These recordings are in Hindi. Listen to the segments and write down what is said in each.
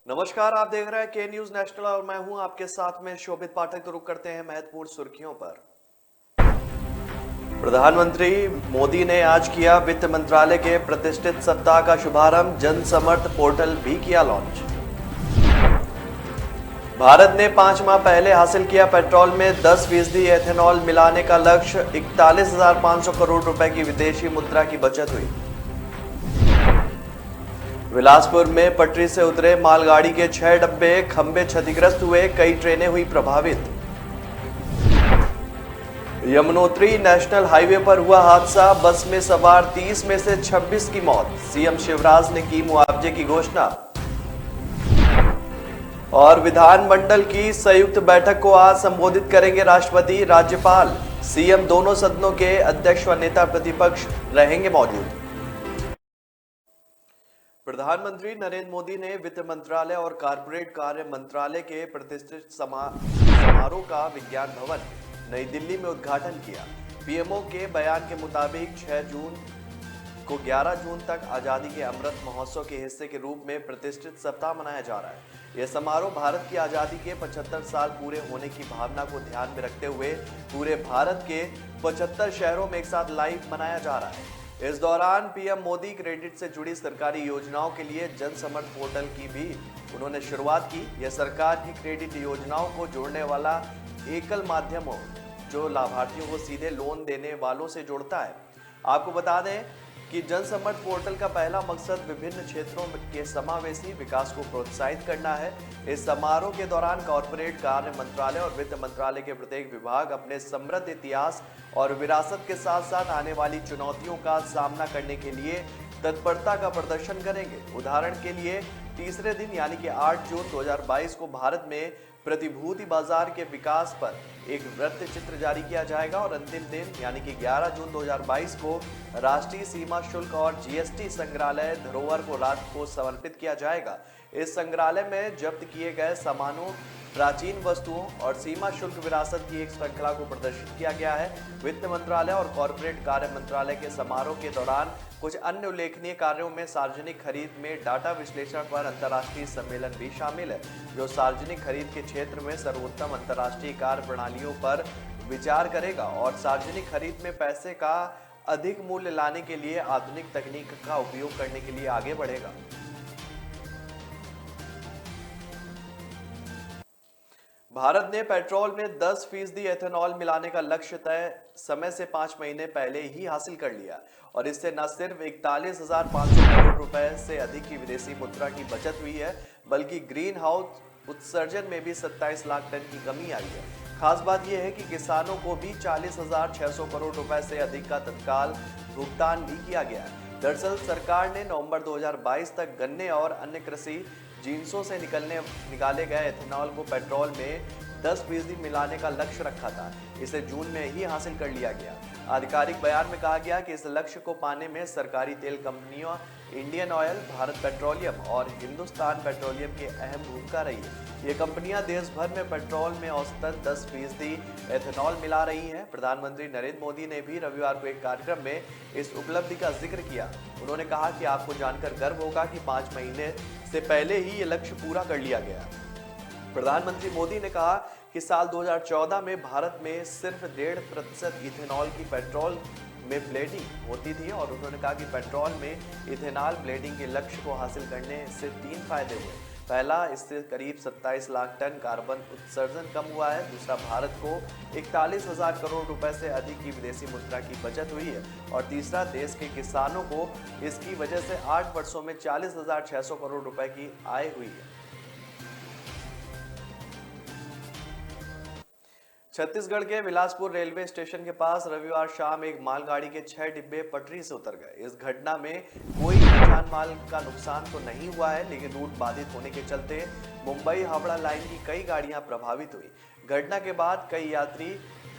नमस्कार, आप देख रहे हैं के न्यूज नेशनल और मैं हूं आपके साथ में शोभित पाठक। तो रुक करते हैं महत्वपूर्ण सुर्खियों पर। प्रधानमंत्री मोदी ने आज किया वित्त मंत्रालय के प्रतिष्ठित सप्ताह का शुभारंभ। जन समर्थ पोर्टल भी किया लॉन्च। भारत ने 5 माह पहले हासिल किया पेट्रोल में 10% एथेनॉल मिलाने का लक्ष्य। 41,500 करोड़ रुपए की विदेशी मुद्रा की बचत हुई। बिलासपुर में पटरी से उतरे मालगाड़ी के 6 डब्बे खंभे क्षतिग्रस्त हुए, कई ट्रेनें हुई प्रभावित। यमुनोत्री नेशनल हाईवे पर हुआ हादसा, बस में सवार 30 में से 26 की मौत। सीएम शिवराज ने की मुआवजे की घोषणा। और विधानमंडल की संयुक्त बैठक को आज संबोधित करेंगे राष्ट्रपति, राज्यपाल, सीएम। दोनों सदनों के अध्यक्ष व नेता प्रतिपक्ष रहेंगे मौजूद। प्रधानमंत्री नरेंद्र मोदी ने वित्त मंत्रालय और कॉर्पोरेट कार्य मंत्रालय के प्रतिष्ठित समारोह का विज्ञान भवन नई दिल्ली में उद्घाटन किया। पीएमओ के बयान के मुताबिक 6 जून को 11 जून तक आजादी के अमृत महोत्सव के हिस्से के रूप में प्रतिष्ठित सप्ताह मनाया जा रहा है। यह समारोह भारत की आजादी के 75 साल पूरे होने की भावना को ध्यान में रखते हुए पूरे भारत के 75 शहरों में एक साथ लाइव मनाया जा रहा है। इस दौरान पीएम मोदी क्रेडिट से जुड़ी सरकारी योजनाओं के लिए जन समर्थ पोर्टल की भी उन्होंने शुरुआत की। यह सरकार की क्रेडिट योजनाओं को जोड़ने वाला एकल माध्यम हो जो लाभार्थियों को सीधे लोन देने वालों से जोड़ता है। आपको बता दें कि जन समर्थ पोर्टल का पहला मकसद विभिन्न क्षेत्रों के समावेशी विकास को प्रोत्साहित करना है। इस समारोह के दौरान कॉर्पोरेट कार्य मंत्रालय और वित्त मंत्रालय के प्रत्येक विभाग अपने समृद्ध इतिहास और विरासत के साथ साथ आने वाली चुनौतियों का सामना करने के लिए तत्परता का प्रदर्शन करेंगे। उदाहरण के लिए तीसरे दिन यानी कि 8 जून 2022 को भारत में प्रतिभूति बाजार के विकास पर एक वृत्त चित्र जारी किया जाएगा और अंतिम दिन यानी कि 11 जून 2022 को राष्ट्रीय सीमा शुल्क और जीएसटी संग्रहालय धरोहर को राष्ट्र को समर्पित किया जाएगा। इस संग्रहालय में जब्त किए गए सामानों, प्राचीन वस्तुओं और सीमा शुल्क विरासत की एक श्रृंखला को प्रदर्शित किया गया है। वित्त मंत्रालय और कॉर्पोरेट कार्य मंत्रालय के समारोह के दौरान कुछ अन्य उल्लेखनीय कार्यों में सार्वजनिक खरीद में डाटा विश्लेषण पर अंतर्राष्ट्रीय सम्मेलन भी शामिल है, जो सार्वजनिक खरीद के क्षेत्र में सर्वोत्तम अंतर्राष्ट्रीय कार्य प्रणालियों पर विचार करेगा और सार्वजनिक खरीद में पैसे का अधिक मूल्य लाने के लिए आधुनिक तकनीक का उपयोग करने के लिए आगे बढ़ेगा। भारत ने पेट्रोल में 10% एथेनॉल मिलाने का लक्ष्य तय समय से 5 महीने पहले ही हासिल कर लिया और इससे न सिर्फ 41,500 करोड़ रुपए से अधिक की विदेशी मुद्रा की बचत हुई है, बल्कि ग्रीन हाउस उत्सर्जन में भी 27 लाख टन की कमी आई है। खास बात यह है कि किसानों को भी 40,600 करोड़ रुपए से अधिक का तत्काल भुगतान भी किया गया है। दरअसल सरकार ने नवंबर 2022 तक गन्ने और अन्य कृषि जिन्सों से निकाले गए एथेनॉल को पेट्रोल में 10% मिलाने का लक्ष्य रखा था। इसे जून में ही हासिल कर लिया गया। आधिकारिक बयान में कहा गया कि इस लक्ष्य को पाने में सरकारी तेल कंपनियों इंडियन ऑयल, भारत पेट्रोलियम और हिंदुस्तान पेट्रोलियम की अहम भूमिका रही है। ये कंपनियां देश भर में पेट्रोल में औसतन 10% एथेनॉल मिला रही हैं। प्रधानमंत्री नरेंद्र मोदी ने भी रविवार को एक कार्यक्रम में इस उपलब्धि का जिक्र किया। उन्होंने कहा कि आपको जानकर गर्व होगा कि 5 महीने से पहले ही ये लक्ष्य पूरा कर लिया गया। प्रधानमंत्री मोदी ने कहा कि साल 2014 में भारत में सिर्फ 1.5% इथेनॉल की पेट्रोल में ब्लेंडिंग होती थी और उन्होंने कहा कि पेट्रोल में इथेनॉल ब्लेंडिंग के लक्ष्य को हासिल करने से 3 फायदे हुए। पहला, इससे करीब 27 लाख टन कार्बन उत्सर्जन कम हुआ है। दूसरा, भारत को 41,000 करोड़ रुपए से अधिक की विदेशी मुद्रा की बचत हुई है और तीसरा, देश के किसानों को इसकी वजह से 8 वर्षों में 40,600 करोड़ रुपए की आय हुई है। छत्तीसगढ़ के बिलासपुर रेलवे स्टेशन के पास रविवार शाम एक मालगाड़ी के 6 डिब्बे पटरी से उतर गए। इस घटना में कोई जान माल का नुकसान तो नहीं हुआ है, लेकिन रूट बाधित होने के चलते मुंबई हावड़ा लाइन की कई गाड़ियां प्रभावित हुई। घटना के बाद कई यात्री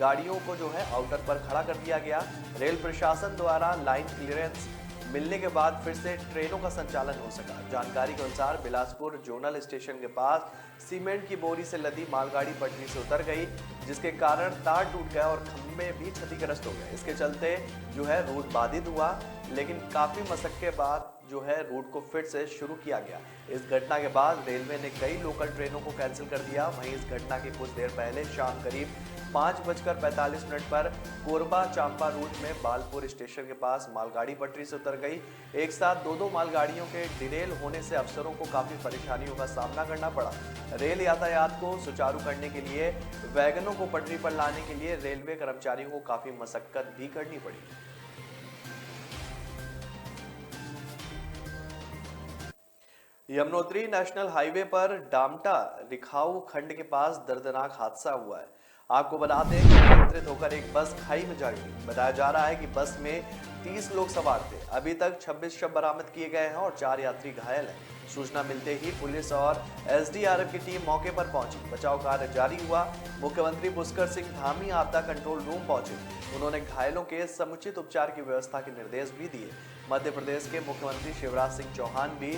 गाड़ियों को आउटर पर खड़ा कर दिया गया। रेल प्रशासन द्वारा लाइन क्लियरेंस मिलने के बाद फिर से ट्रेनों का संचालन हो सका। जानकारी के अनुसार बिलासपुर जोनल स्टेशन के पास सीमेंट की बोरी से लदी मालगाड़ी पटरी से उतर गई, जिसके कारण तार टूट गया और खंभे भी क्षतिग्रस्त हो गए। इसके चलते रूट बाधित हुआ, लेकिन काफी मशक्कत के बाद जो है रूट को फिर से शुरू किया गया। इस घटना के बाद रेलवे ने कई लोकल ट्रेनों को कैंसिल कर दिया। वहीं इस घटना के कुछ देर पहले शाम करीब 5:45 पर कोरबा चांपा रूट में बालपुर स्टेशन के पास मालगाड़ी पटरी से उतर गई। एक साथ दो मालगाड़ियों के डिरेल होने से अफसरों को काफी परेशानियों का सामना करना पड़ा। रेल यातायात को सुचारू करने के लिए वैगनों को पटरी पर लाने के लिए रेलवे कर्मचारियों को काफी मशक्कत भी करनी पड़ी। यमुनोत्री नेशनल हाईवे पर डामटा रिखाऊ खंड के पास दर्दनाक हादसा हुआ है। आपको बता दें कि नियंत्रित होकर एक बस खाई में जा गिरी। बताया जा रहा है कि बस में 30 लोग सवार थे। अभी तक 26 शव बरामद किए गए हैं और 4 यात्री घायल हैं। सूचना मिलते ही पुलिस और एसडीआरएफ की टीम मौके पर पहुंची। बचाव कार्य जारी हुआ। मुख्यमंत्री पुष्कर सिंह धामी आपदा कंट्रोल रूम पहुंचे। उन्होंने घायलों के समुचित उपचार की व्यवस्था के निर्देश भी दिए। मध्य प्रदेश के मुख्यमंत्री शिवराज सिंह चौहान भी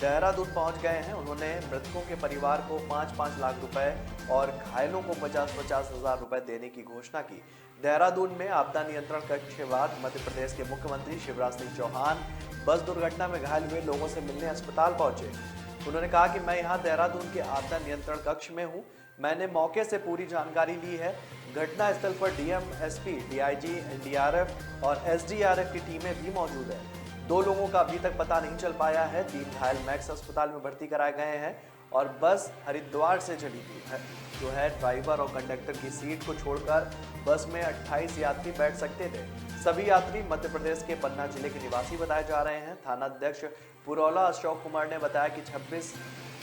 देहरादून पहुंच गए हैं। उन्होंने मृतकों के परिवार को 5-5 लाख रुपए और घायलों को 50-50 हजार रुपए देने की घोषणा की। देहरादून में आपदा नियंत्रण कक्ष के बाद मध्य प्रदेश के मुख्यमंत्री शिवराज सिंह चौहान बस दुर्घटना में घायल हुए लोगों से मिलने अस्पताल पहुंचे। उन्होंने कहा कि मैं यहां देहरादून के आपदा नियंत्रण कक्ष में हूं। मैंने मौके से पूरी जानकारी ली है। घटना स्थल पर डीएम, एसपी, डीआईजी, एनडीआरएफ और एसडीआरएफ की टीमें भी मौजूद है। 2 लोगों का अभी तक पता नहीं चल पाया है। 3 घायल मैक्स अस्पताल में भर्ती कराए गए हैं और बस हरिद्वार से चली थी। जो है ड्राइवर और कंडक्टर की सीट को छोड़कर बस में 28 यात्री बैठ सकते थे। सभी यात्री मध्य प्रदेश के पन्ना जिले के निवासी बताए जा रहे हैं। थाना अध्यक्ष पुरौला अशोक कुमार ने बताया कि 26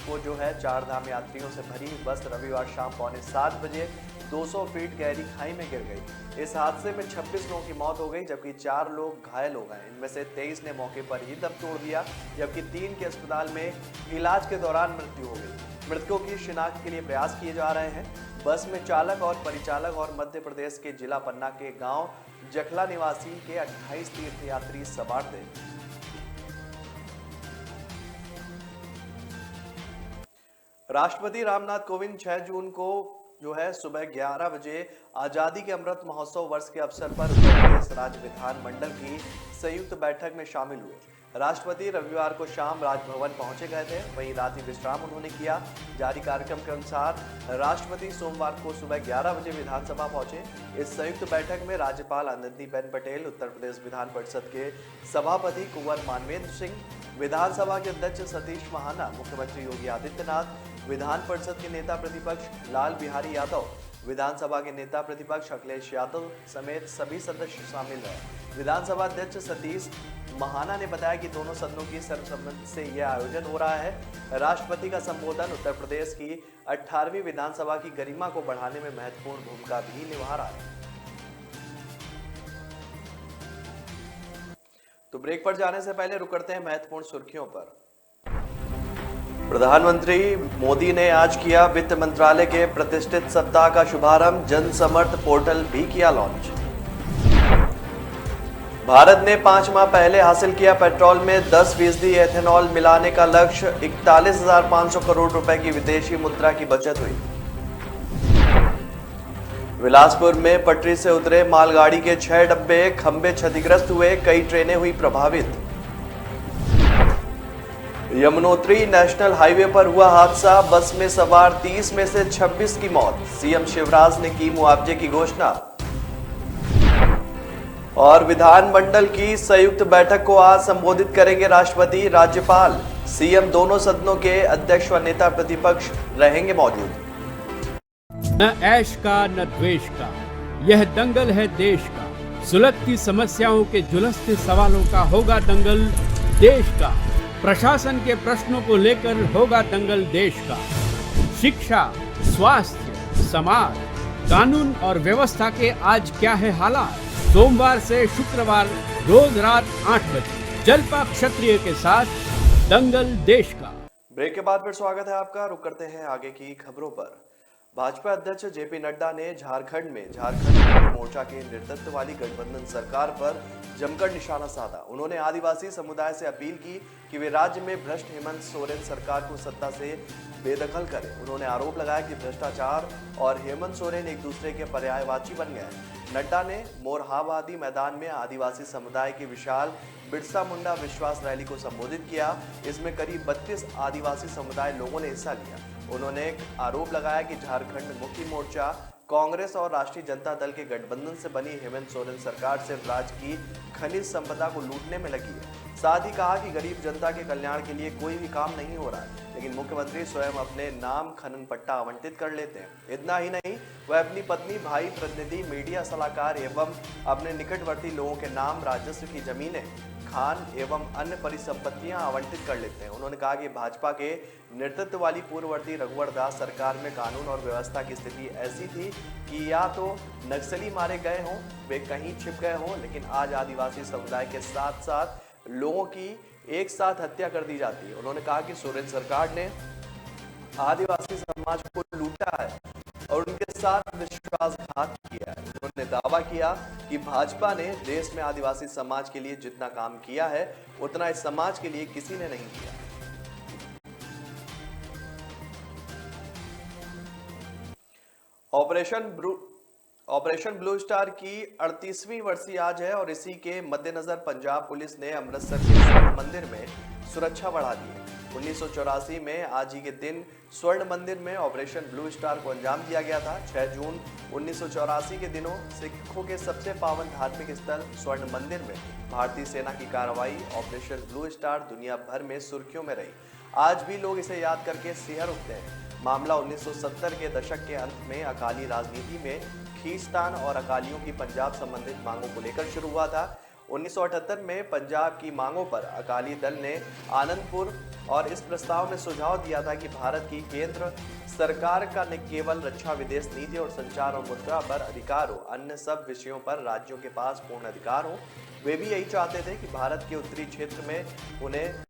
को जो है 4 धाम यात्रियों से भरी बस रविवार शाम 6:45 बजे 200 फीट गहरी खाई में गिर गई। इस हादसे में 26 लोगों की मौत हो गई, जबकि 4 लोग घायल हो गए। इनमें से 23 ने मौके पर ही दम तोड़ दिया, जबकि 3 की अस्पताल में इलाज के दौरान मृत्यु हो गई। मृतकों की शिनाख्त के लिए प्रयास किए जा रहे हैं। बस में चालक और परिचालक और मध्य प्रदेश के जिला पन्ना के गांव जखला निवासी के 28 तीर्थयात्री सवार थे। राष्ट्रपति रामनाथ कोविंद 6 जून को जो है सुबह 11 बजे आजादी के अमृत महोत्सव वर्ष के अवसर पर उत्तर प्रदेश राज्य विधानमंडल की संयुक्त बैठक में शामिल हुए। राष्ट्रपति रविवार को शाम राजभवन पहुंचे गए थे। वहीं रात्रि विश्राम उन्होंने किया। जारी कार्यक्रम के अनुसार राष्ट्रपति सोमवार को सुबह 11 बजे विधानसभा पहुंचे। इस संयुक्त बैठक में राज्यपाल आनंदीबेन पटेल, उत्तर प्रदेश विधान परिषद के सभापति कुंवर मानवेंद्र सिंह, विधानसभा के अध्यक्ष सतीश महाना, मुख्यमंत्री योगी आदित्यनाथ, विधान परिषद के नेता प्रतिपक्ष लाल बिहारी यादव, विधानसभा के नेता प्रतिपक्ष अखिलेश यादव समेत सभी सदस्य शामिल हैं। विधानसभा अध्यक्ष सतीश महाना ने बताया कि दोनों सदनों की सर्वसम्मति से यह आयोजन हो रहा है। राष्ट्रपति का संबोधन उत्तर प्रदेश की 18वीं विधानसभा की गरिमा को बढ़ाने में महत्वपूर्ण भूमिका भी निभा रहा है। तो ब्रेक पर जाने से पहले रुक करते हैं महत्वपूर्ण सुर्खियों पर। प्रधानमंत्री मोदी ने आज किया वित्त मंत्रालय के प्रतिष्ठित सप्ताह का शुभारंभ। जन समर्थ पोर्टल भी किया लॉन्च। भारत ने 5 माह पहले हासिल किया पेट्रोल में 10% एथेनॉल मिलाने का लक्ष्य। 41,500 करोड़ रुपए की विदेशी मुद्रा की बचत हुई। बिलासपुर में पटरी से उतरे मालगाड़ी के 6 डब्बे, खंभे क्षतिग्रस्त हुए, कई ट्रेनें हुई प्रभावित। यमुनोत्री नेशनल हाईवे पर हुआ हादसा, बस में सवार 30 में से 26 की मौत। सीएम शिवराज ने की मुआवजे की घोषणा। और विधानमंडल की संयुक्त बैठक को आज संबोधित करेंगे राष्ट्रपति, राज्यपाल, सीएम। दोनों सदनों के अध्यक्ष व नेता प्रतिपक्ष रहेंगे मौजूद। न ऐश का न द्वेष का, यह दंगल है देश का। सुलगती समस्याओं के जुलसते सवालों का होगा दंगल देश का। प्रशासन के प्रश्नों को लेकर होगा दंगल देश का। शिक्षा, स्वास्थ्य, समाज, कानून और व्यवस्था के आज क्या है हालात। सोमवार से शुक्रवार रोज रात 8 बजे जलपा क्षत्रिय के साथ दंगल देश का। ब्रेक के बाद फिर स्वागत है आपका। रुक करते हैं आगे की खबरों पर। भाजपा अध्यक्ष जेपी नड्डा ने झारखंड में झारखंड मुक्ति मोर्चा के नेतृत्व वाली गठबंधन सरकार पर जमकर निशाना साधा। उन्होंने आदिवासी समुदाय से अपील की कि वे राज्य में भ्रष्ट हेमंत सोरेन सरकार को सत्ता से बेदखल करें। उन्होंने आरोप लगाया कि भ्रष्टाचार और हेमंत सोरेन एक दूसरे के पर्यायवाची बन गए। नड्डा ने मोरहाबादी मैदान में आदिवासी समुदाय के विशाल बिरसा मुंडा विश्वास रैली को संबोधित किया। इसमें करीब 32 आदिवासी समुदाय लोगों ने हिस्सा लिया। उन्होंने आरोप लगाया कि झारखंड मुक्ति मोर्चा कांग्रेस और राष्ट्रीय जनता दल के गठबंधन से बनी हेमंत सोरेन सरकार सिर्फ राज्य की खनिज संपदा को लूटने में लगी है। साथ ही कहा कि गरीब जनता के कल्याण के लिए कोई भी काम नहीं हो रहा है, लेकिन मुख्यमंत्री स्वयं अपने नाम खनन पट्टा आवंटित कर लेते हैं। इतना ही नहीं, वह अपनी पत्नी, भाई, प्रतिनिधि, मीडिया सलाहकार एवं अपने निकटवर्ती लोगों के नाम राजस्व की जमीनें, खान एवं अन्य परिसंपत्तियां आवंटित कर लेते हैं। उन्होंने कहा कि भाजपा के नेतृत्व वाली पूर्ववर्ती रघुवर दास सरकार में कानून और व्यवस्था की स्थिति ऐसी थी कि या तो नक्सली मारे गए हों, वे कहीं छिप गए हों, लेकिन आज आदिवासी समुदाय के साथ साथ लोगों की एक साथ हत्या कर दी जाती है। उन्होंने कहा कि सोरेन सरकार ने आदिवासी समाज को लूटा है और उनके साथ विश्वासघात किया है। उन्होंने दावा किया कि भाजपा ने देश में आदिवासी समाज के लिए जितना काम किया है, उतना इस समाज के लिए किसी ने नहीं किया। ऑपरेशन ब्लू स्टार की 38वीं वर्षी आज है और इसी के मद्देनजर पंजाब पुलिस ने अमृतसर के स्वर्ण मंदिर में सुरक्षा बढ़ा दी है। 1984 में आज ही के दिन स्वर्ण मंदिर में ऑपरेशन ब्लू स्टार को अंजाम दिया गया था। 6 जून 1984 के दिनों सिखों के सबसे पावन धार्मिक स्थल स्वर्ण मंदिर में भारतीय सेना की कार्रवाई ऑपरेशन ब्लू स्टार दुनिया भर में सुर्खियों में रही। आज भी लोग इसे याद करके सिहर उठते हैं। मामला 1970 के दशक के अंत में अकाली राजनीति में खींचतान और अकालियों की पंजाब संबंधित मांगों को लेकर शुरू हुआ था। 1978 में पंजाब की मांगों पर अकाली दल ने आनंदपुर और इस प्रस्ताव में सुझाव दिया था कि भारत की केंद्र सरकार का न केवल रक्षा, विदेश नीति और संचार और मुद्रा पर अधिकार हो, अन्य सब विषयों पर राज्यों के पास पूर्ण अधिकार हो। वे भी यही चाहते थे कि भारत के उत्तरी क्षेत्र में उन्हें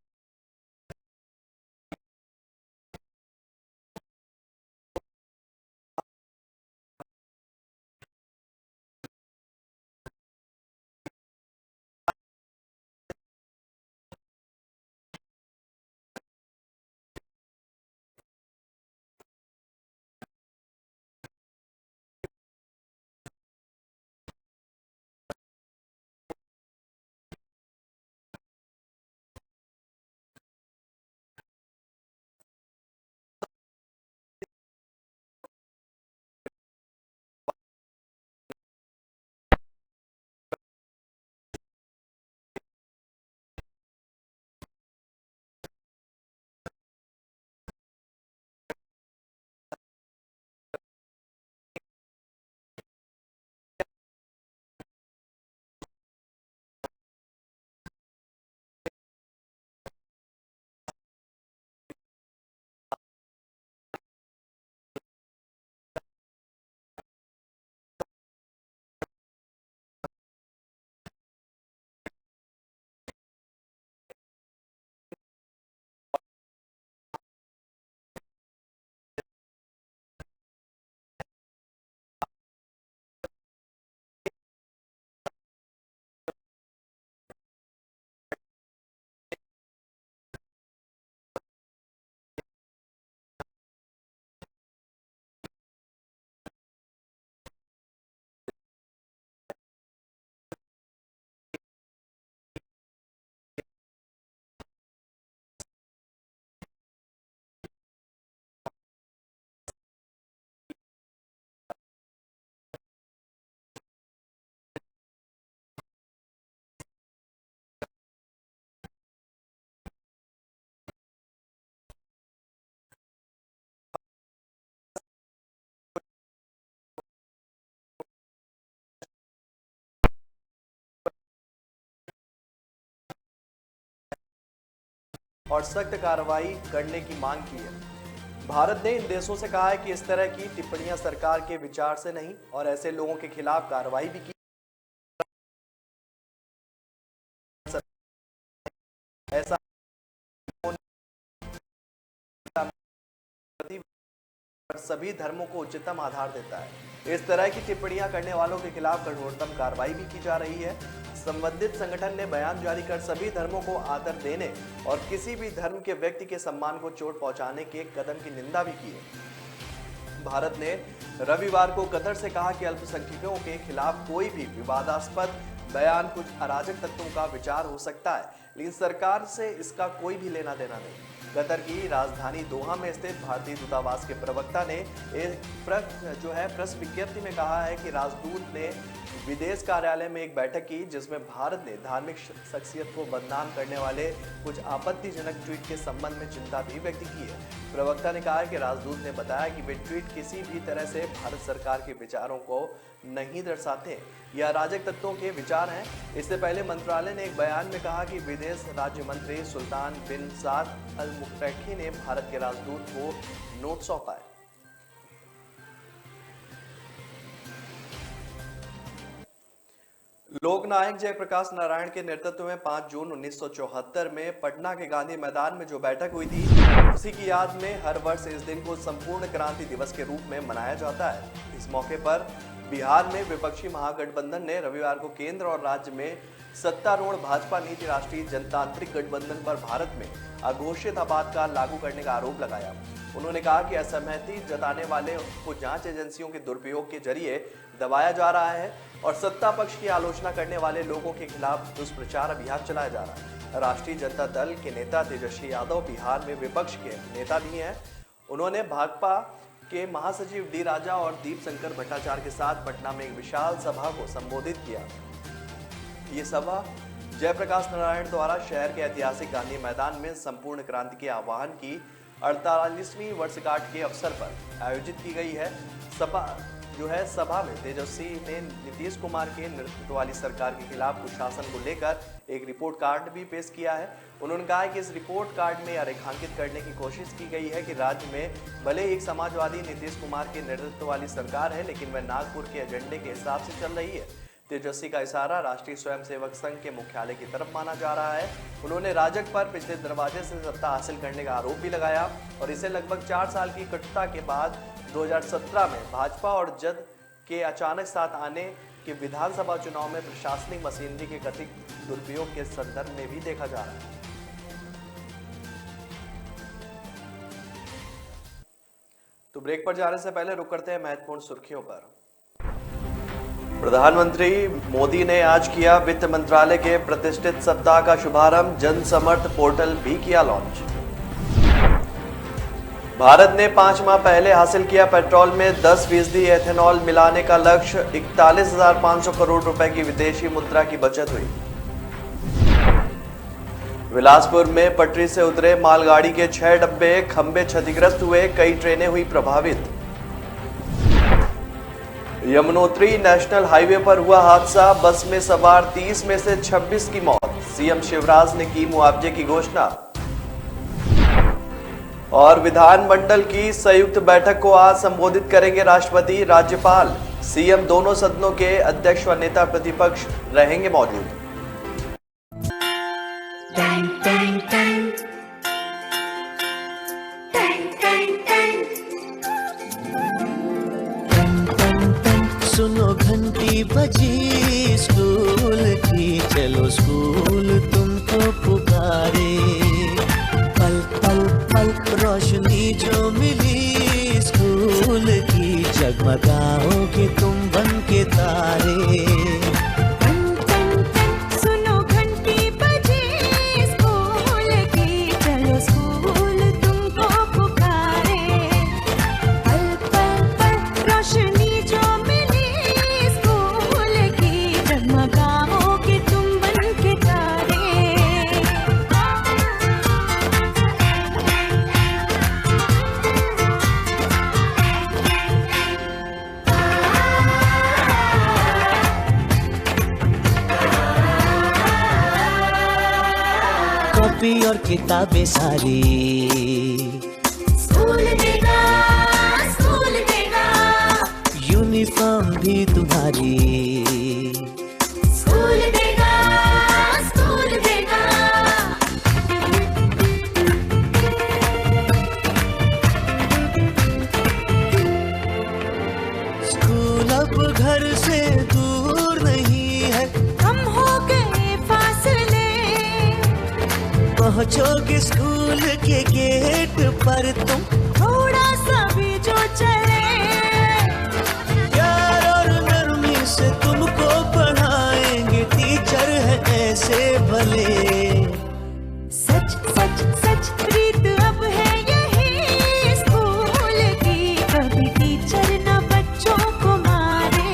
और सख्त कार्रवाई करने की मांग की है। भारत ने इन देशों से कहा है कि इस तरह की टिप्पणियां सरकार के विचार से नहीं और ऐसे लोगों के खिलाफ कार्रवाई भी की। ऐसा सभी धर्मों को उच्चतम आधार देता है। इस तरह की टिप्पणियां करने वालों के खिलाफ कठोरतम कार्रवाई भी की जा रही है। संबंधित संगठन ने बयान जारी कर सभी धर्मों को आदर देने और किसी भी धर्म के व्यक्ति के सम्मान को चोट पहुंचाने के कदम की निंदा भी की है। भारत ने रविवार को कतर से कहा कि अल्पसंख्यकों के खिलाफ कोई भी विवादास्पद बयान कुछ अराजक तत्वों का विचार हो सकता है, लेकिन सरकार से इसका कोई भी लेना देना नहीं। कतर की राजधानी दोहा में स्थित भारतीय दूतावास के प्रवक्ता ने एक प्रेस विज्ञप्ति में कहा है कि राजदूत ने विदेश कार्यालय में एक बैठक की जिसमें भारत ने धार्मिक शख्सियत को बदनाम करने वाले कुछ आपत्तिजनक ट्वीट के संबंध में चिंता भी व्यक्त की है। प्रवक्ता ने कहा कि राजदूत ने बताया कि वे ट्वीट किसी भी तरह से भारत सरकार के विचारों को नहीं दर्शाते, यह अराजक तत्वों के विचार हैं। इससे पहले मंत्रालय ने एक बयान में कहा कि विदेश राज्य मंत्री सुल्तान बिन साद अल मुक्तकी ने भारत के राजदूत को नोट सौंपा है। लोकनायक जयप्रकाश नारायण के नेतृत्व में 5 जून 1974 में पटना के गांधी मैदान में जो बैठक हुई थी, उसी की याद में हर वर्ष इस दिन को संपूर्ण क्रांति दिवस के रूप में मनाया जाता है। इस मौके पर बिहार में विपक्षी महागठबंधन ने रविवार को केंद्र और राज्य में सत्तारूढ़ भाजपा नीति राष्ट्रीय जनतांत्रिक गठबंधन पर भारत में अघोषित आपातकाल लागू करने का आरोप लगाया। उन्होंने कहा कि असहमति जताने वाले को जांच एजेंसियों के दुरुपयोग के जरिए दबाया जा रहा है और सत्ता पक्ष की आलोचना करने वाले लोगों के खिलाफ दुष्प्रचार अभियान चलाया जा रहा है। राष्ट्रीय जनता दल के नेता तेजस्वी यादव बिहार में विपक्ष के नेता भी हैं। उन्होंने भाकपा के महासचिव डी राजा और दीप शंकर भट्टाचार्य के साथ पटना में एक विशाल सभा को संबोधित किया। ये सभा जयप्रकाश नारायण द्वारा शहर के ऐतिहासिक गांधी मैदान में संपूर्ण क्रांति के आह्वान की 48वीं वर्षगांठ के अवसर पर आयोजित की गई है। सभा में तेजस्वी ने नीतीश कुमार के नेतृत्व वाली सरकार के खिलाफ कुशासन को लेकर एक रिपोर्ट कार्ड भी पेश किया है। उन्होंने कहा कि इस रिपोर्ट कार्ड में यह रेखांकित करने की कोशिश की गई है कि राज्य में भले एक समाजवादी नीतीश कुमार के नेतृत्व वाली सरकार है, लेकिन वह नागपुर के एजेंडे के हिसाब से चल रही है। तेजस्वी का इशारा राष्ट्रीय स्वयंसेवक संघ के मुख्यालय की तरफ माना जा रहा है। उन्होंने राजग पर पिछले दरवाजे से सत्ता हासिल करने का आरोप भी लगाया और इसे लगभग 4 साल की कटुता के बाद 2017 में भाजपा और जद के अचानक साथ आने के विधानसभा चुनाव में प्रशासनिक मशीनरी के कथित दुरुपयोग के संदर्भ में भी देखा जा रहा है। तो ब्रेक पर जाने से पहले रुक करते हैं महत्वपूर्ण सुर्खियों पर। प्रधानमंत्री मोदी ने आज किया वित्त मंत्रालय के प्रतिष्ठित सप्ताह का शुभारंभ, जन समर्थ पोर्टल भी किया लॉन्च। भारत ने 5 माह पहले हासिल किया पेट्रोल में 10% एथेनॉल मिलाने का लक्ष्य, 41,500 करोड़ रुपए की विदेशी मुद्रा की बचत हुई। बिलासपुर में पटरी से उतरे मालगाड़ी के 6 डब्बे, खंभे क्षतिग्रस्त हुए, कई ट्रेनें हुई प्रभावित। यमुनोत्री नेशनल हाईवे पर हुआ हादसा, बस में सवार 30 में से 26 की मौत, सीएम शिवराज ने की मुआवजे की घोषणा। और विधानमंडल की संयुक्त बैठक को आज संबोधित करेंगे राष्ट्रपति, राज्यपाल, सीएम, दोनों सदनों के अध्यक्ष व नेता प्रतिपक्ष रहेंगे मौजूद। सुनो घंटी बजी स्कूल की, चलो स्कूल तुमको पुकारे। पल पल पल रोशनी जो मिली स्कूल की, जगमगाओगे तुम बन के तारे। सुनो घंटी बजी स्कूल की, चलो स्कूल तुमको पुकारे। पल पल पल रोशनी जो जगमगाओगे तुम बन के तारे। कॉपी और किताबें सारी स्कूल देगा, स्कूल देगा। यूनिफॉर्म भी तुम्हारी स्कूल देगा, स्कूल देगा। पहुंचोगे स्कूल के गेट पर तुम, थोड़ा सा भी जो चले, प्यार और नरमी से तुमको पढ़ाएंगे, टीचर है ऐसे भले। सच सच सच प्रीत अब है यही स्कूल की, कभी टीचर न बच्चों को मारे।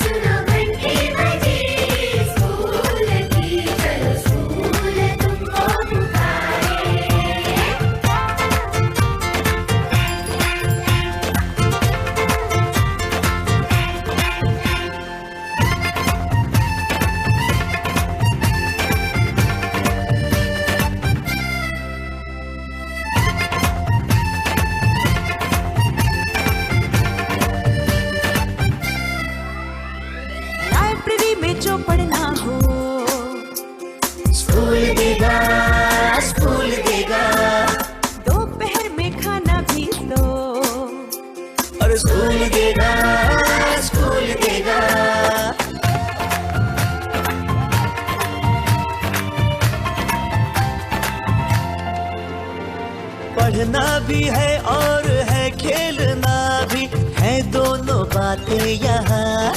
सुनो घंटी बजी स्कूल की, चलो स्कूल तुमको पुकारे। लाइब्रेरी में जो पढ़ना हो, स्कूल देगा, स्कूल देगा, दोपहर में खाना भी तो, और स्कूल देगा, स्कूल देगा। पढ़ना भी है और है खेलना भी है, दोनों बातें यहाँ।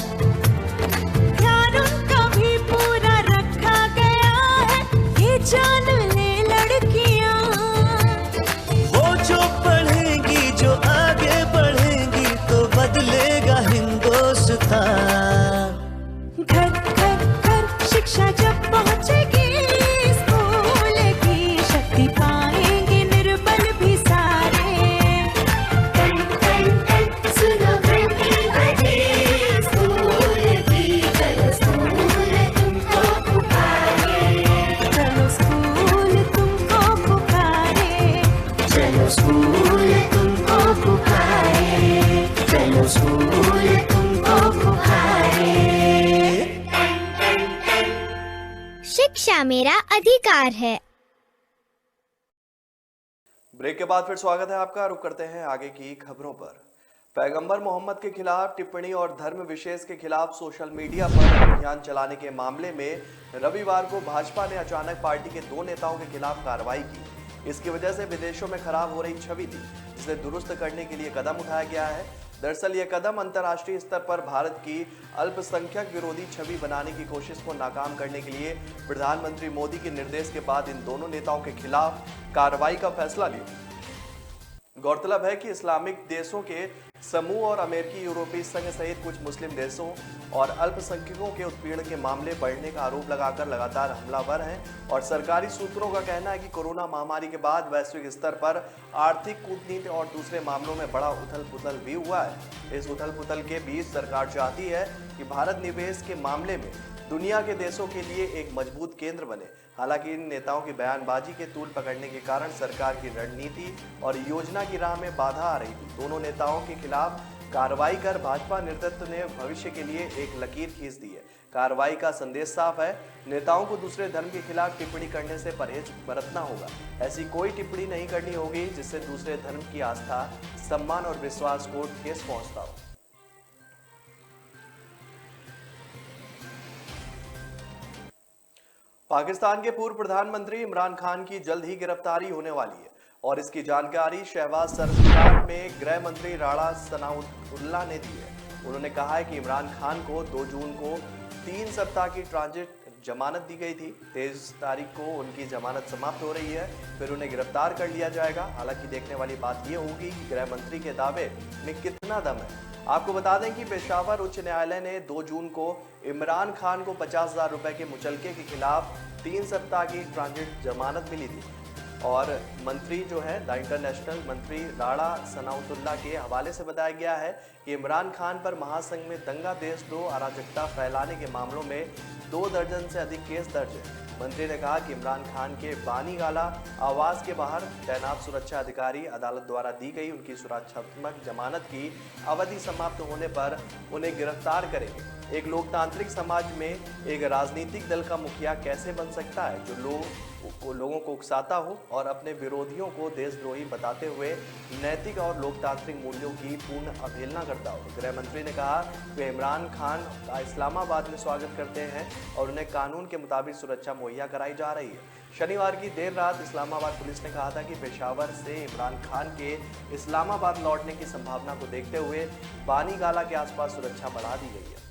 ध्यान उनका भी पूरा रखा गया है, ये जान ले लड़कियां। वो जो पढ़ेंगी, जो आगे बढ़ेंगी, तो बदलेगा हिंदुस्तान। घर घर घर शिक्षा जब पहुंचेगी स्कूल की, शक्ति पाएंगे निर्बल भी सारे। टन टन टन सुनो घंटी बजी स्कूल की, चलो स्कूल तुमको पुकारे। चलो स्कूल तुमको पुकारे। चलो स्कूल तुमको पुकारे, चलो स्कूल तुमको पुकारे। शिक्षा मेरा अधिकार है। ब्रेक के बाद फिर स्वागत है आपका। रुक करते हैं आगे की खबरों पर। पैगंबर मोहम्मद के खिलाफ टिप्पणी और धर्म विशेष के खिलाफ सोशल मीडिया पर अभियान चलाने के मामले में रविवार को भाजपा ने अचानक पार्टी के 2 नेताओं के खिलाफ कार्रवाई की। इसकी वजह से विदेशों में खराब हो रही छवि थी, जिसे दुरुस्त करने के लिए कदम उठाया गया है। दरअसल यह कदम अंतर्राष्ट्रीय स्तर पर भारत की अल्पसंख्यक विरोधी छवि बनाने की कोशिश को नाकाम करने के लिए प्रधानमंत्री मोदी के निर्देश के बाद इन दोनों नेताओं के खिलाफ कार्रवाई का फैसला लिया। गौरतलब है कि इस्लामिक देशों के समूह और अमेरिकी यूरोपीय संघ सहित कुछ मुस्लिम देशों और अल्पसंख्यकों के उत्पीड़न के मामले बढ़ने का आरोप लगाकर लगातार हमलावर हैं और सरकारी सूत्रों का कहना है कि कोरोना महामारी के बाद वैश्विक स्तर पर आर्थिक कूटनीति और दूसरे मामलों में बड़ा उथल पुथल भी हुआ है। इस उथल पुथल के बीच सरकार चाहती है कि भारत निवेश के मामले में दुनिया के देशों के लिए एक मजबूत केंद्र बने। हालांकि इन नेताओं की बयानबाजी के तूल पकड़ने के कारण सरकार की रणनीति और योजना की राह में बाधा आ रही थी। दोनों नेताओं के खिलाफ कार्रवाई कर भाजपा नेतृत्व ने भविष्य के लिए एक लकीर खींच दी है। कार्रवाई का संदेश साफ है, नेताओं को दूसरे धर्म के खिलाफ टिप्पणी करने से परहेज बरतना होगा। ऐसी कोई टिप्पणी नहीं करनी होगी जिससे दूसरे धर्म की आस्था, सम्मान और विश्वास को ठेस पहुंचता हो। पाकिस्तान के पूर्व प्रधानमंत्री इमरान खान की जल्द ही गिरफ्तारी होने वाली है और इसकी जानकारी शहबाज सरकार में गृह मंत्री राणा सनाउल्लाह ने दी है। उन्होंने कहा है कि इमरान खान को 2 जून को 3 सप्ताह की ट्रांजिट जमानत दी गई थी। 23 तारीख को उनकी जमानत समाप्त हो रही है, फिर उन्हें गिरफ्तार कर लिया जाएगा। हालांकि देखने वाली बात यह होगी कि गृह मंत्री के दावे में कितना दम है। आपको बता दें कि पेशावर उच्च न्यायालय ने 2 जून को इमरान खान को 50,000 रुपए के मुचलके के खिलाफ 3 सप्ताह की ट्रांजिट जमानत मिली थी और मंत्री जो है द इंटरनेशनल मंत्री राणा सनाउल्लाह के हवाले से बताया गया है कि इमरान खान पर महासंघ में दंगा, देशद्रोह, अराजकता फैलाने के मामलों में 2 दर्जन से अधिक केस दर्ज है। मंत्री ने कहा कि इमरान खान के बानीगाला आवास के बाहर तैनात सुरक्षा अधिकारी अदालत द्वारा दी गई उनकी सुरक्षात्मक जमानत की अवधि समाप्त होने पर उन्हें गिरफ्तार करेंगे। एक लोकतांत्रिक समाज में एक राजनीतिक दल का मुखिया कैसे बन सकता है जो लोगों को उकसाता हो और अपने विरोधियों को देशद्रोही बताते हुए नैतिक और लोकतांत्रिक मूल्यों की पूर्ण अवहेलना करता हो। गृह मंत्री ने कहा कि इमरान खान का इस्लामाबाद में स्वागत करते हैं और उन्हें कानून के मुताबिक सुरक्षा मुहैया कराई जा रही है। शनिवार की देर रात इस्लामाबाद पुलिस ने कहा था कि पेशावर से इमरान खान के इस्लामाबाद लौटने की संभावना को देखते हुए बानीगाला के आसपास सुरक्षा बढ़ा दी गई है।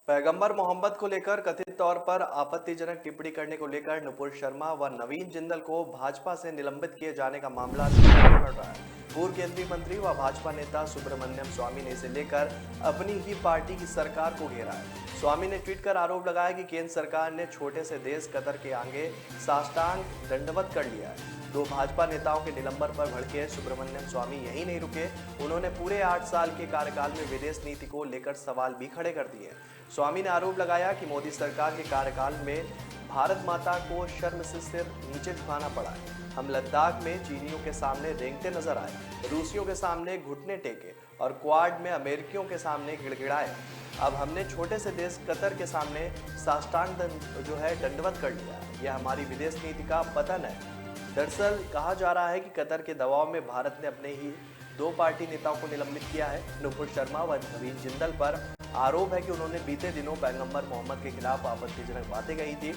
पैगंबर मोहम्मद को लेकर कथित तौर पर आपत्तिजनक टिप्पणी करने को लेकर नुपुर शर्मा व नवीन जिंदल को भाजपा से निलंबित किए जाने का मामला बढ़ रहा है। पूर्व केंद्रीय मंत्री व भाजपा नेता सुब्रमण्यम स्वामी ने इसे लेकर अपनी ही पार्टी की सरकार को घेरा है। स्वामी ने ट्वीट कर आरोप लगाया कि केंद्र सरकार ने छोटे से देश कतर के आगे साष्टांग दंडवत कर लिया है। दो भाजपा नेताओं के निलंबन पर भड़के सुब्रमण्यम स्वामी यही नहीं रुके, उन्होंने पूरे 8 साल के कार्यकाल में विदेश नीति को लेकर सवाल भी खड़े कर दिए। स्वामी ने आरोप लगाया कि मोदी सरकार के कार्यकाल में भारत माता को शर्म से सिर नीचे झुकाना पड़ा है। हम लद्दाख में चीनियों के सामने रेंगते नजर आए, रूसियों के सामने घुटने टेके और क्वाड में अमेरिकियों के सामने गिड़गिड़ाए। अब हमने छोटे से देश कतर के सामने साष्टांग दंडवत कर लिया। यह हमारी विदेश नीति का पतन है। दरअसल कहा जा रहा है कि कतर के दबाव में भारत ने अपने ही 2 पार्टी नेताओं को निलंबित किया है। नुपुर शर्मा व नवीन जिंदल पर आरोप है कि उन्होंने बीते दिनों पैगंबर मोहम्मद के खिलाफ आपत्तिजनक बातें कही थी।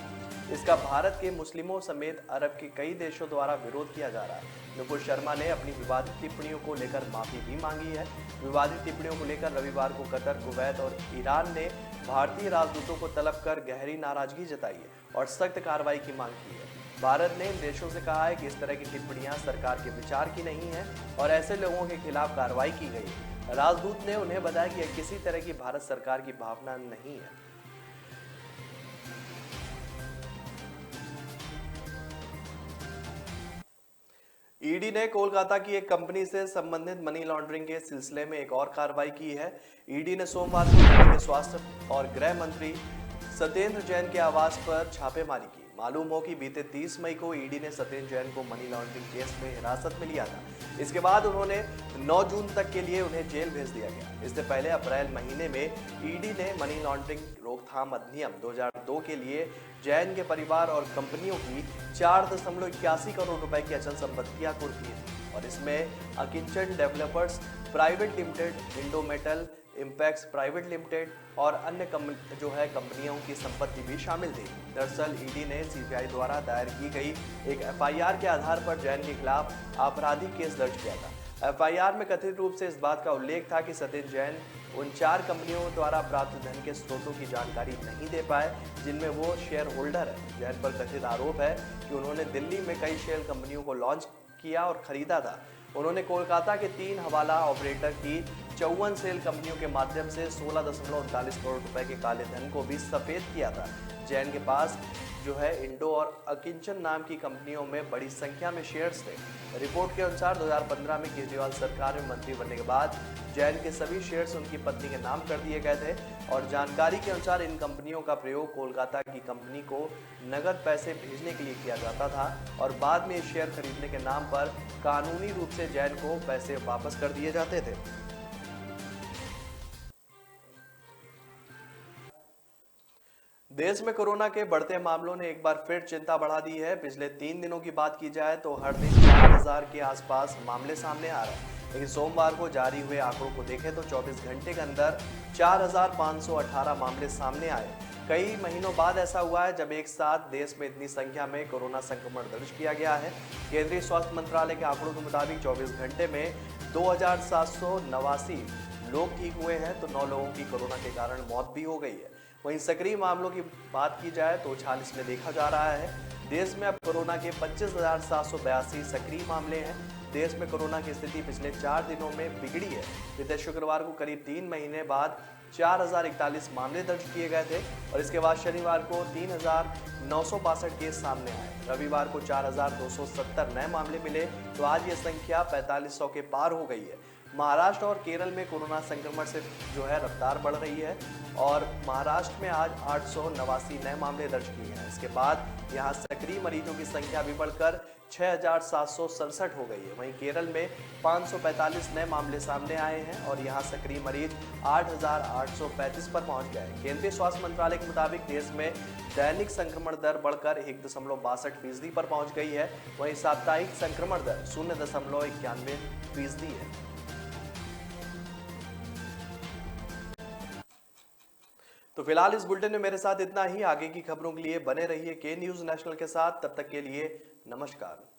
इसका भारत के मुस्लिमों समेत अरब के कई देशों द्वारा विरोध किया जा रहा है। नुपुर शर्मा ने अपनी विवादित टिप्पणियों को लेकर माफी भी मांगी है। विवादित टिप्पणियों को लेकर रविवार को कतर, कुवैत और ईरान ने भारतीय राजदूतों को तलब कर गहरी नाराजगी जताई है और सख्त कार्रवाई की मांग की है। भारत ने इन देशों से कहा है कि इस तरह की टिप्पणियां सरकार के विचार की नहीं है और ऐसे लोगों के खिलाफ कार्रवाई की गई है। राजदूत ने उन्हें बताया कि यह किसी तरह की भारत सरकार की भावना नहीं है। ईडी ने कोलकाता की एक कंपनी से संबंधित मनी लॉन्ड्रिंग के सिलसिले में एक और कार्रवाई की है। ईडी ने सोमवार को दिल्ली के स्वास्थ्य और गृह मंत्री सत्येंद्र जैन के आवास पर छापेमारी की। मालूम हो कि बीते 30 मई को ईडी ने सत्येंद्र जैन को मनी लॉन्ड्रिंग केस में हिरासत में लिया था। इसके बाद उन्होंने 9 जून तक के लिए उन्हें जेल भेज दिया गया। इससे पहले अप्रैल महीने में ईडी ने मनी लॉन्ड्रिंग रोकथाम अधिनियम 2002 के लिए जैन के परिवार और कंपनियों की 4.81 करोड़ रुपए की अचल संपत्तियां कुर्क की थी और इसमें Akinchan developers private limited, Indometal impacts private limited और अन्य कंपनियों की संपत्ति भी शामिल थी। दरअसल ईडी ने सीबीआई द्वारा दायर की गई एक एफआईआर के आधार पर जैन के खिलाफ आपराधिक केस दर्ज किया था। एफआईआर में कथित रूप से इस बात का उल्लेख था कि सत्येंद्र जैन उन 4 कंपनियों द्वारा प्राप्त धन के स्रोतों की जानकारी नहीं दे पाए जिनमें वो शेयर होल्डर है। जैन पर कथित आरोप है कि उन्होंने दिल्ली में कई शेयर कंपनियों को लॉन्च किया और खरीदा था। उन्होंने कोलकाता के 3 हवाला ऑपरेटर की 54 सेल कंपनियों के माध्यम से 16.39 करोड़ रुपए के काले धन को भी सफेद किया था। जैन के पास इंडो और अकिंचन नाम की कंपनियों में बड़ी संख्या में शेयर्स थे। रिपोर्ट के अनुसार 2015 में केजरीवाल सरकार में मंत्री बनने के बाद जैन के सभी शेयर्स उनकी पत्नी के नाम कर दिए गए थे और जानकारी के अनुसार इन कंपनियों का प्रयोग कोलकाता की कंपनी को नगद पैसे भेजने के लिए किया जाता था और बाद में शेयर खरीदने के नाम पर कानूनी रूप से जैन को पैसे वापस कर दिए जाते थे। देश में कोरोना के बढ़ते मामलों ने एक बार फिर चिंता बढ़ा दी है। पिछले 3 दिनों की बात की जाए तो हर दिन 4000 के आसपास मामले सामने आ रहे हैं, लेकिन सोमवार को जारी हुए आंकड़ों को देखें तो 24 घंटे के अंदर 4518 मामले सामने आए। कई महीनों बाद ऐसा हुआ है जब एक साथ देश में इतनी संख्या में कोरोना संक्रमण दर्ज किया गया है। केंद्रीय स्वास्थ्य मंत्रालय के आंकड़ों के मुताबिक 24 घंटे में 2789 लोग ठीक हुए हैं तो 9 लोगों की कोरोना के कारण मौत भी हो गई है। वहीं सक्रिय मामलों की बात की जाए तो 46 में देखा जा रहा है। देश में अब कोरोना के 25,782 सक्रिय मामले हैं। देश में कोरोना की स्थिति पिछले 4 दिनों में बिगड़ी है। बीते शुक्रवार को करीब 3 महीने बाद 4041 मामले दर्ज किए गए थे और इसके बाद शनिवार को 3962 केस सामने आए। रविवार को 4270 नए मामले मिले तो आज ये संख्या 4500 के पार हो गई है। महाराष्ट्र और केरल में कोरोना संक्रमण से जो है रफ्तार बढ़ रही है और महाराष्ट्र में आज 889 नए मामले दर्ज किए हैं। इसके बाद यहां सक्रिय मरीजों की संख्या भी बढ़कर 6,767 हो गई है। वहीं केरल में 545 नए मामले सामने आए हैं और यहां सक्रिय मरीज 8,835 पर पहुंच गए। केंद्रीय स्वास्थ्य मंत्रालय के मुताबिक देश में दैनिक संक्रमण दर बढ़कर 1.62% पर पहुंच गई है। वहीं साप्ताहिक संक्रमण दर 0.91% है। तो फिलहाल इस बुलेटिन में मेरे साथ इतना ही। आगे की खबरों के लिए बने रहिए के न्यूज़ नेशनल के साथ। तब तक के लिए नमस्कार।